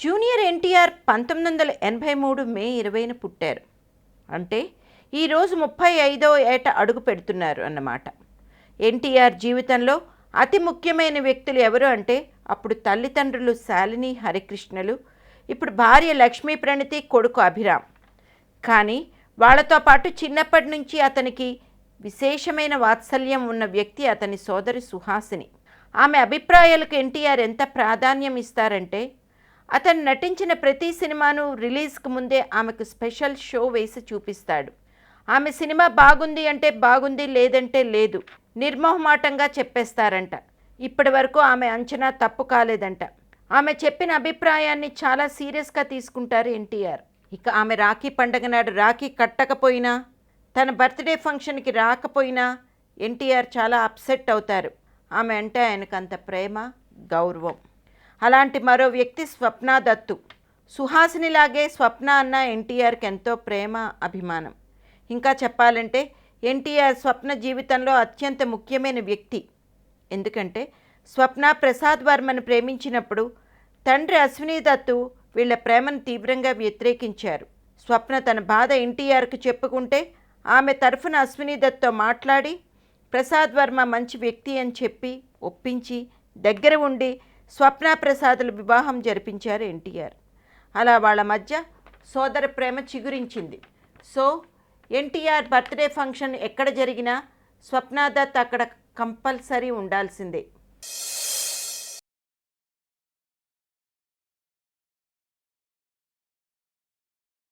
Junior NTR 1983 మే 20న పుట్టారు. అంటే ఈరోజు 35వ ఏట అడుగు పెడుతున్నారు అన్నమాట. ఎన్టీఆర్ జీవితంలో అతి ముఖ్యమైన వ్యక్తులు ఎవరు అంటే అప్పుడు తల్లిదండ్రులు శాలిని హరికృష్ణలు, ఇప్పుడు భార్య లక్ష్మీ ప్రణతి, కొడుకు అభిరామ్. కానీ వాళ్ళతో పాటు చిన్నప్పటి నుంచి అతనికి విశేషమైన వాత్సల్యం ఉన్న వ్యక్తి అతని సోదరి సుహాసిని. ఆమె అభిప్రాయాలకు ఎన్టీఆర్ ఎంత ప్రాధాన్యం ఇస్తారంటే అతను నటించిన ప్రతి సినిమాను రిలీజ్కి ముందే ఆమెకు స్పెషల్ షో వేసి చూపిస్తాడు. ఆమె సినిమా బాగుంది అంటే బాగుంది, లేదంటే లేదు, నిర్మోహమాటంగా చెప్పేస్తారంట. ఇప్పటి వరకు ఆమె అంచనా తప్పు కాలేదంట. ఆమె చెప్పిన అభిప్రాయాన్ని చాలా సీరియస్గా తీసుకుంటారు ఎన్టీఆర్. ఇక ఆమె రాఖీ పండగ నాడు రాఖీ కట్టకపోయినా, తన బర్త్డే ఫంక్షన్కి రాకపోయినా ఎన్టీఆర్ చాలా అప్సెట్ అవుతారు. ఆమె అంటే ఆయనకు అంత ప్రేమ, గౌరవం. అలాంటి మరో వ్యక్తి స్వప్న దత్తు. సుహాసినిలాగే స్వప్న అన్న ఎన్టీఆర్కి ఎంతో ప్రేమ, అభిమానం. ఇంకా చెప్పాలంటే ఎన్టీఆర్ స్వప్న జీవితంలో అత్యంత ముఖ్యమైన వ్యక్తి. ఎందుకంటే స్వప్న ప్రసాద్ వర్మను ప్రేమించినప్పుడు తండ్రి అశ్విని దత్తు వీళ్ళ ప్రేమను తీవ్రంగా వ్యతిరేకించారు. స్వప్న తన బాధ ఎన్టీఆర్కు చెప్పుకుంటే ఆమె తరఫున అశ్విని దత్తో మాట్లాడి ప్రసాద్ వర్మ మంచి వ్యక్తి అని చెప్పి ఒప్పించి దగ్గర ఉండి స్వప్న ప్రసాదుల వివాహం జరిపించారు ఎన్టీఆర్. అలా వాళ్ళ మధ్య సోదర ప్రేమ చిగురించింది. సో ఎన్టీఆర్ బర్త్డే ఫంక్షన్ ఎక్కడ జరిగినా స్వప్న దత్ అక్కడ కంపల్సరీ ఉండాల్సిందే.